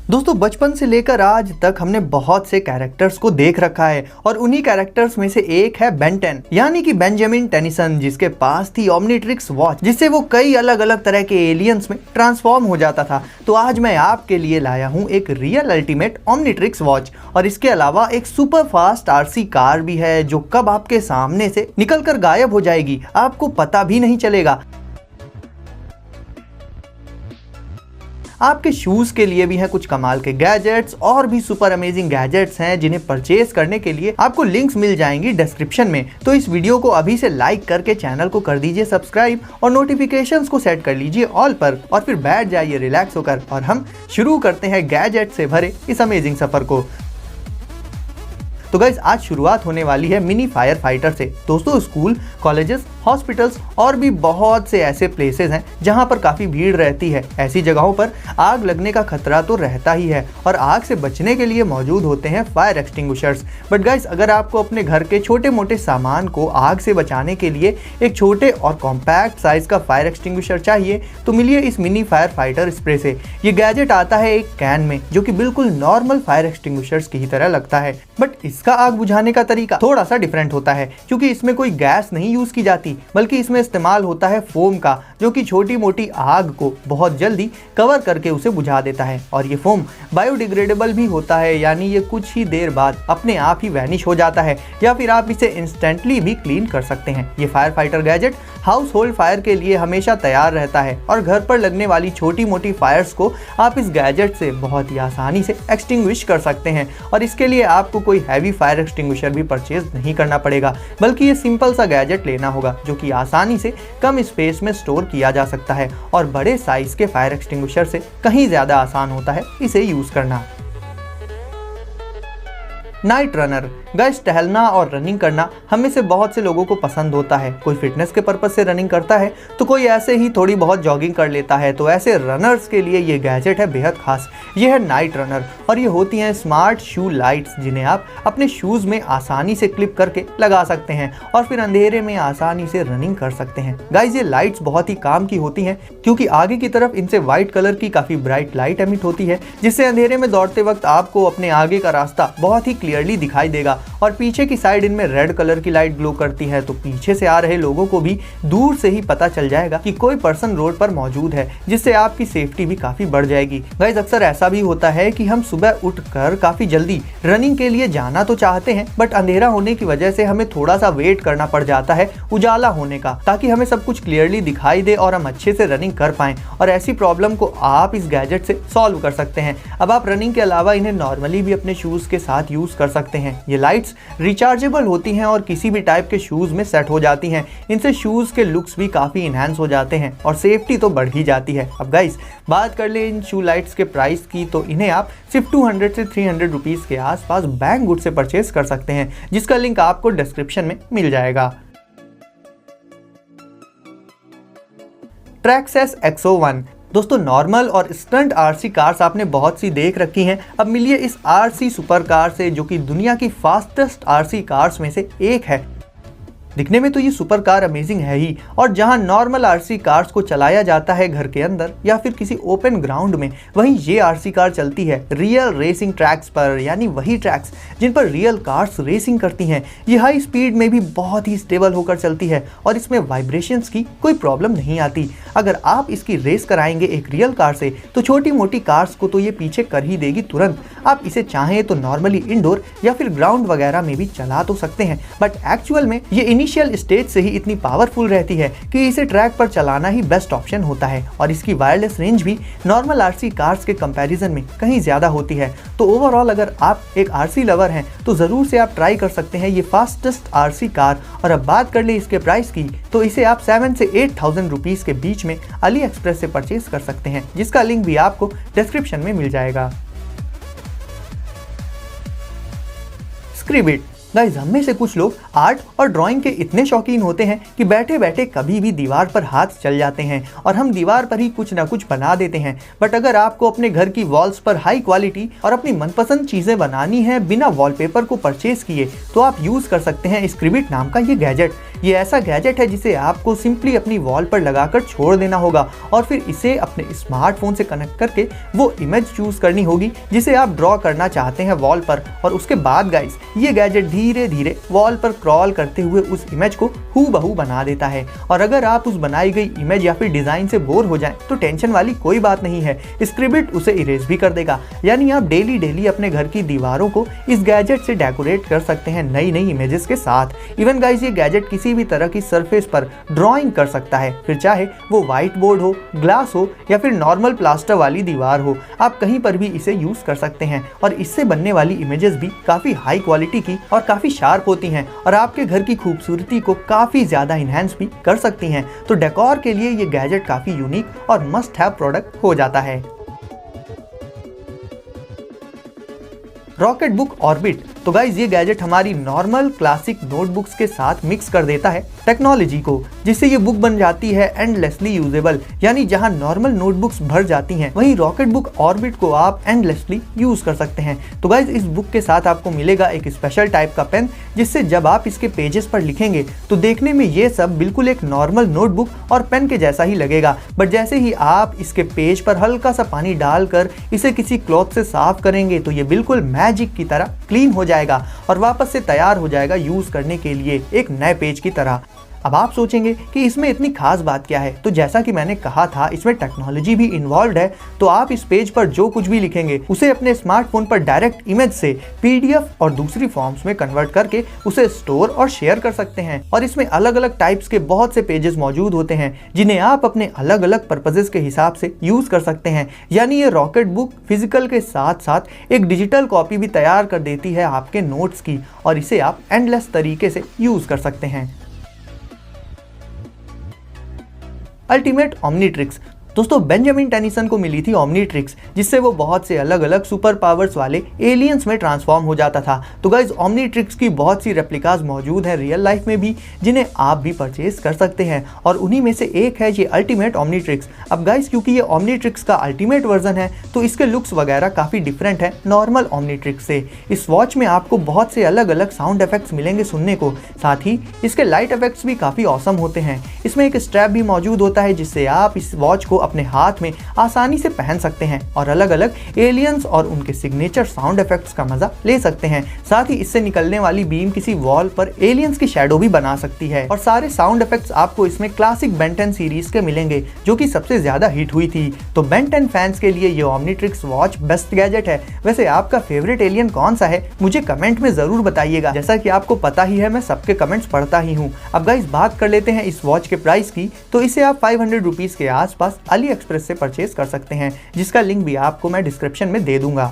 दोस्तों बचपन से लेकर आज तक हमने बहुत से कैरेक्टर्स को देख रखा है और उन्हीं कैरेक्टर्स में से एक है बेन 10 यानी कि बेंजामिन टेनिसन, जिसके पास थी ओमनीट्रिक्स वॉच जिससे वो कई अलग अलग तरह के एलियंस में ट्रांसफॉर्म हो जाता था। तो आज मैं आपके लिए लाया हूँ एक रियल अल्टीमेट ओमनीट्रिक्स वॉच और इसके अलावा एक सुपर फास्ट आरसी कार भी है जो कब आपके सामने से निकल कर गायब हो जाएगी आपको पता भी नहीं चलेगा। आपके शूज के लिए भी हैं कुछ कमाल के गैजेट्स और भी सुपर अमेजिंग गैजेट्स हैं जिन्हें परचेज करने के लिए आपको लिंक्स मिल जाएंगी डिस्क्रिप्शन में। तो इस वीडियो को अभी से लाइक करके चैनल को कर दीजिए सब्सक्राइब और नोटिफिकेशंस को सेट कर लीजिए ऑल पर और फिर बैठ जाइए रिलैक्स होकर और हम शुरू करते हैं गैजेट से भरे इस अमेजिंग सफर को। तो गाइस आज शुरुआत होने वाली है मिनी फायर फाइटर से। दोस्तों स्कूल, कॉलेजेस, हॉस्पिटल्स और भी बहुत से ऐसे प्लेसेस हैं जहां पर काफ़ी भीड़ रहती है। ऐसी जगहों पर आग लगने का खतरा तो रहता ही है और आग से बचने के लिए मौजूद होते हैं फायर एक्सटिंग्विशर्स। बट गाइस अगर आपको अपने घर के छोटे मोटे सामान को आग से बचाने के लिए एक छोटे और कॉम्पैक्ट साइज का फायर एक्सटिंग्विशर चाहिए तो मिलिए इस मिनी फायर फाइटर स्प्रे से। ये गैजेट आता है एक कैन में जो कि बिल्कुल नॉर्मल फायर एक्सटिंग्विशर्स की ही तरह लगता है, बट इसका आग बुझाने का तरीका थोड़ा सा डिफरेंट होता है क्योंकि इसमें कोई गैस नहीं यूज की जाती बल्कि इसमें इस्तेमाल होता है फोम का जो कि छोटी मोटी आग को बहुत जल्दी कवर करके उसे बुझा देता है। और ये फोम बायोडिग्रेडेबल भी होता है यानी ये कुछ ही देर बाद अपने आप ही वैनिश हो जाता है या फिर आप इसे इंस्टेंटली भी क्लीन कर सकते हैं। ये fire fighter gadget house hold fire के लिए हमेशा तैयार रहता है और घर पर लगने वाली छोटी मोटी फायर्स को आप इस गैजेट से बहुत ही आसानी से एक्सटिंग्विश कर सकते हैं। और इसके लिए आपको कोई हैवी फायर एक्सटिंग्विशर भी परचेज नहीं करना पड़ेगा बल्कि ये सिंपल सा गैजेट लेना होगा जो कि आसानी से कम स्पेस में स्टोर किया जा सकता है और बड़े साइज के फायर एक्सटिंग्विशर से कहीं ज्यादा आसान होता है इसे यूज करना। नाइट रनर गाइस टहलना और रनिंग करना हम में से बहुत से लोगों को पसंद होता है। कोई फिटनेस के पर्पज से रनिंग करता है तो कोई ऐसे ही थोड़ी बहुत जॉगिंग कर लेता है। तो ऐसे रनर्स के लिए ये गैजेट है बेहद खास। ये है नाइट रनर और ये होती हैं स्मार्ट शू लाइट्स जिन्हें आप अपने शूज में आसानी से क्लिप करके लगा सकते हैं और फिर अंधेरे में आसानी से रनिंग कर सकते हैं। गाइस ये लाइट्स बहुत ही काम की होती हैं क्योंकि आगे की तरफ इनसे व्हाइट कलर की काफी ब्राइट लाइट एमिट होती है जिससे अंधेरे में दौड़ते वक्त आपको अपने आगे का रास्ता बहुत ही क्लियरली दिखाई देगा और पीछे की साइड इनमें रेड कलर की लाइट ग्लो करती है तो पीछे से आ रहे लोगों को भी दूर से ही पता चल जाएगा कि कोई पर्सन रोड पर मौजूद है जिससे आपकी सेफ्टी भी काफी बढ़ जाएगी। गाइस अक्सर ऐसा भी होता है कि हम सुबह उठकर काफी जल्दी रनिंग के लिए जाना तो चाहते हैं बट अंधेरा होने की वजह से हमें थोड़ा सा वेट करना पड़ जाता है उजाला होने का ताकि हमें सब कुछ क्लियरली दिखाई दे और हम अच्छे से रनिंग कर पाएं। और ऐसी प्रॉब्लम को आप इस गैजेट से सॉल्व कर सकते हैं। अब आप रनिंग के अलावा इन्हें नॉर्मली भी अपने शूज के साथ यूज कर सकते हैं। ये लाइट्स रिचार्जेबल होती हैं और किसी भी टाइप के शूज में सेट हो जाती हैं। इनसे शूज के लुक्स भी काफी इनहैंस हो जाते हैं और सेफ्टी तो बढ़ ही जाती है। अब गाइस बात कर ले इन शू लाइट्स के प्राइस की तो इन्हें आप सिर्फ 200 से 300 रुपीज के आसपास बैंक गुड से परचेज कर सकते हैं जिसका लिंक आपको डिस्क्रिप्शन में मिल जाएगा। ट्रैक्सेस XO1 दोस्तों नॉर्मल और स्टंट आरसी कार्स आपने बहुत सी देख रखी हैं। अब मिलिए इस आरसी सुपर कार से जो कि दुनिया की फास्टेस्ट आरसी कार्स में से एक है। दिखने में तो ये सुपर कार अमेजिंग है ही और जहां नॉर्मल आरसी कार्स को चलाया जाता है घर के अंदर या फिर किसी ओपन ग्राउंड में, वहीं ये आरसी कार चलती है रियल रेसिंग ट्रैक्स पर यानी वही ट्रैक्स जिन पर रियल कार्स रेसिंग करती हैं। ये हाई स्पीड में भी बहुत ही स्टेबल होकर चलती है और इसमें वाइब्रेशंस की कोई प्रॉब्लम नहीं आती। अगर आप इसकी रेस कराएंगे एक रियल कार से तो छोटी मोटी कार्स को तो ये पीछे कर ही देगी तुरंत। आप इसे चाहें तो नॉर्मली इंडोर या फिर ग्राउंड वगैरह में भी चला तो सकते हैं बट एक्चुअल में ये इनिशियल स्टेज से ही इतनी पावरफुल रहती है कि इसे ट्रैक पर चलाना ही बेस्ट ऑप्शन होता है और इसकी वायरलेस रेंज भी नॉर्मल आरसी कार्स के कंपैरिजन में कहीं ज्यादा होती है। तो ओवरऑल अगर आप एक आरसी लवर हैं तो जरूर से आप ट्राई कर सकते हैं ये फास्टेस्ट आरसी कार। और अब बात कर ले इसके प्राइस की तो इसे आप 7 से 8,000 रुपीज के बीच में अली एक्सप्रेस से परचेज कर सकते हैं जिसका लिंक भी आपको डिस्क्रिप्शन में मिल जाएगा। स्क्रिबिट गाइस हम में से कुछ लोग आर्ट और ड्राइंग के इतने शौकीन होते हैं कि बैठे बैठे कभी भी दीवार पर हाथ चल जाते हैं और हम दीवार पर ही कुछ ना कुछ बना देते हैं। बट अगर आपको अपने घर की वॉल्स पर हाई क्वालिटी और अपनी मनपसंद चीजें बनानी है बिना वॉलपेपर को परचेज किए तो आप यूज कर सकते हैं स्क्रिबिट नाम का ये गैजेट। ये ऐसा गैजेट है जिसे आपको सिंपली अपनी वॉल पर लगाकर छोड़ देना होगा और फिर इसे अपने स्मार्टफोन से कनेक्ट करके वो इमेज चूज करनी होगी जिसे आप ड्रॉ करना चाहते हैं वॉल पर। और उसके बाद गाइस ये गैजेट धीरे धीरे वॉल पर क्रॉल करते हुए उस इमेज को हूबहू बना देता है। और अगर आप उस बनाई गई इमेज या फिर डिजाइन से बोर हो जाएं तो टेंशन वाली कोई बात नहीं है, स्क्रिबिट उसे इरेज भी कर देगा। यानी आप डेली अपने घर की दीवारों को इस गैजेट से डेकोरेट कर सकते हैं नई नई इमेजेस के साथ। इवन गाइस ये गैजेट किसी भी तरह की सरफेस पर ड्राइंग कर सकता है, फिर चाहे वो व्हाइट बोर्ड हो, ग्लास हो या फिर नॉर्मल प्लास्टर वाली दीवार हो, आप कहीं पर भी इसे यूज कर सकते हैं। और इससे बनने वाली इमेजेस भी काफी हाई क्वालिटी की और काफी शार्प होती हैं और आपके घर की खूबसूरती को काफी ज्यादा इनहेंस भी कर सकती हैं। तो डेकोर के लिए ये गैजेट काफी यूनिक और मस्ट हैव प्रोडक्ट हो जाता है। Rocket book orbit. तो गाइज ये गैजेट हमारी नॉर्मल क्लासिक नोटबुक्स के साथ मिक्स कर देता है टेक्नोलॉजी को, जिससे ये बुक बन जाती है एंडलेसली यूजेबल। यानी जहां नॉर्मल नोटबुक्स भर जाती हैं वहीं रॉकेट बुक ऑर्बिट को आप एंडलेसली यूज कर सकते हैं। तो गाइज इस बुक के साथ आपको मिलेगा एक स्पेशल टाइप का पेन, जिससे जब आप इसके पेजेस पर लिखेंगे तो देखने में ये सब बिल्कुल एक नॉर्मल नोटबुक और पेन के जैसा ही लगेगा। बट जैसे ही आप इसके पेज पर हल्का सा पानी डालकर इसे किसी क्लॉथ से साफ करेंगे तो ये बिल्कुल मैजिक की तरह क्लीन हो जाएगा और वापस से तैयार हो जाएगा यूज करने के लिए एक नए पेज की तरह। अब आप सोचेंगे कि इसमें इतनी खास बात क्या है, तो जैसा कि मैंने कहा था इसमें टेक्नोलॉजी भी इन्वॉल्व है। तो आप इस पेज पर जो कुछ भी लिखेंगे उसे अपने स्मार्टफोन पर डायरेक्ट इमेज से पीडीएफ और दूसरी फॉर्म्स में कन्वर्ट करके उसे स्टोर और शेयर कर सकते हैं। और इसमें अलग अलग टाइप्स के बहुत से पेजेस मौजूद होते हैं जिन्हें आप अपने अलग अलग पर्पजेस के हिसाब से यूज कर सकते हैं। यानी ये रॉकेट बुक फिजिकल के साथ साथ एक डिजिटल कॉपी भी तैयार कर देती है आपके नोट्स की, और इसे आप एंडलेस तरीके से यूज कर सकते हैं। Ultimate Omnitrix. दोस्तों बेंजामिन टेनिसन को मिली थी ओमनीट्रिक्स, जिससे वो बहुत से अलग अलग सुपर पावर्स वाले एलियंस में ट्रांसफॉर्म हो जाता था। तो गाइज ओमनीट्रिक्स की बहुत सी रेप्लिकाज मौजूद हैं रियल लाइफ में भी, जिन्हें आप भी परचेज कर सकते हैं, और उन्हीं में से एक है ये अल्टीमेट ओमनीट्रिक्स। अब गाइज क्योंकि ये ओमनीट्रिक्स का अल्टीमेट वर्जन है तो इसके लुक्स वगैरह काफ़ी डिफरेंट है नॉर्मल ओमनीट्रिक्स से। इस वॉच में आपको बहुत से अलग अलग साउंड इफेक्ट्स मिलेंगे सुनने को, साथ ही इसके लाइट इफेक्ट्स भी काफ़ी ऑसम होते हैं। इसमें एक स्ट्रैप भी मौजूद होता है जिससे आप इस वॉच को अपने हाथ में आसानी से पहन सकते हैं और अलग अलग एलियंस और उनके सिग्नेचर साउंड इफेक्ट्स का मजा ले सकते हैं। साथ ही इससे निकलने वाली बीम किसी वॉल पर एलियंस की शैडो भी बना सकती है। और सारे साउंड इफेक्ट्स आपको इसमें क्लासिक बेन 10 सीरीज के मिलेंगे जो कि सबसे ज्यादा हिट हुई थी। तो बेन 10 फैंस के लिए ये ओमनीट्रिक्स वॉच बेस्ट गैजेट है। वैसे आपका फेवरेट एलियन कौन सा है मुझे कमेंट में जरूर बताइएगा। जैसा कि आपको पता ही है मैं सबके कमेंट्स पढ़ता ही हूँ। अब गाइस बात कर लेते हैं इस वॉच के प्राइस की। तो इसे आप 500 रुपीज के आसपास अली एक्सप्रेस से परचेज कर सकते हैं, जिसका लिंक भी आपको मैं डिस्क्रिप्शन में दे दूंगा।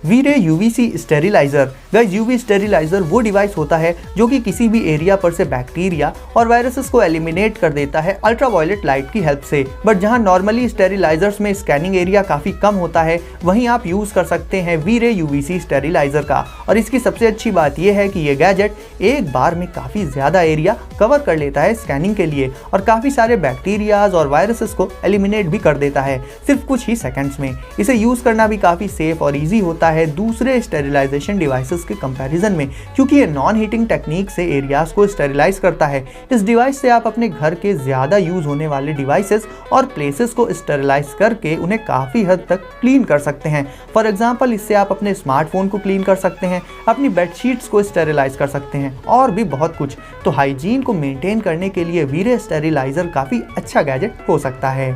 Vray UVC steriliser. Guys UV steriliser वो डिवाइस होता है जो कि किसी भी एरिया पर से बैक्टीरिया और वायरसेस को एलिमिनेट कर देता है अल्ट्रावायलेट लाइट की हेल्प से। बट जहां नॉर्मली स्टेरिलाइजर्स में स्कैनिंग एरिया काफी कम होता है, वहीं आप यूज कर सकते हैं वी-रे यूवीसी स्टेरिलाइजर का। और इसकी सबसे अच्छी बात यह है कि ये गैजेट एक बार में काफी ज्यादा एरिया कवर कर लेता है स्कैनिंग के लिए और काफी सारे बैक्टीरियाज और वायरसेस को एलिमिनेट भी कर देता है सिर्फ कुछ ही सेकंड्स में। इसे यूज करना भी काफी सेफ और इजी होता है दूसरे स्टेरिलाइजेशन डिवाइसेस के कंपैरिजन में, क्योंकि ये नॉन हीटिंग टेक्निक से एरियाज को स्टेरिलाइज करता है। इस डिवाइस से आप अपने घर के ज्यादा यूज होने वाले डिवाइसेस और प्लेसेस को स्टेरिलाइज करके उन्हें काफी हद तक क्लीन कर सकते हैं। फॉर एग्जांपल इससे आप अपने स्मार्टफोन को क्लीन कर सकते हैं, अपनी बेडशीट्स को स्टेरिलाइज कर सकते हैं और भी बहुत कुछ। तो हाइजीन को मेंटेन करने के लिए वी-रे स्टेरिलाइजर काफी अच्छा गैजेट हो सकता है।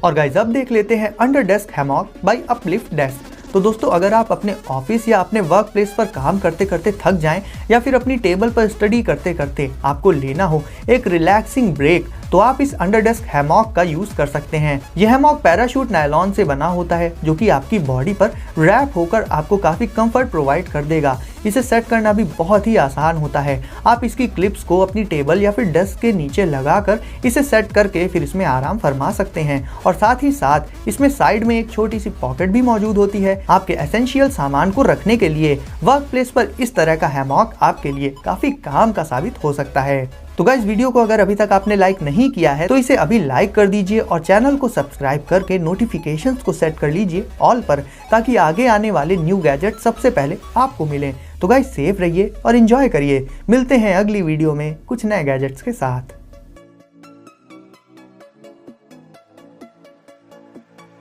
और गाइस अब देख लेते हैं under desk hammock by Uplift desk. तो दोस्तों अगर आप अपने ऑफिस या अपने वर्क प्लेस पर काम करते करते थक जाएं या फिर अपनी टेबल पर स्टडी करते करते आपको लेना हो एक रिलैक्सिंग ब्रेक, तो आप इस अंडर डेस्क हैमॉक का यूज कर सकते हैं। यह हैमॉक पैराशूट नायलॉन से बना होता है जो कि आपकी बॉडी पर रैप होकर आपको काफी कंफर्ट प्रोवाइड कर देगा। इसे सेट करना भी बहुत ही आसान होता है। आप इसकी क्लिप्स को अपनी टेबल या फिर डेस्क के नीचे लगाकर इसे सेट करके फिर इसमें आराम फरमा सकते हैं। और साथ ही साथ इसमें साइड में एक छोटी सी पॉकेट भी मौजूद होती है आपके एसेंशियल सामान को रखने के लिए। वर्क प्लेस पर इस तरह का हैमॉक आपके लिए काफी काम का साबित हो सकता है। तो गाइस वीडियो को अगर अभी तक आपने लाइक नहीं किया है तो इसे अभी लाइक कर दीजिए और चैनल को सब्सक्राइब करके नोटिफिकेशंस को सेट कर लीजिए ऑल पर, ताकि आगे आने वाले न्यू गैजेट सबसे पहले आपको मिले। तो गाइस सेफ रहिए और एंजॉय करिए। मिलते हैं अगली वीडियो में कुछ नए गैजेट्स के साथ।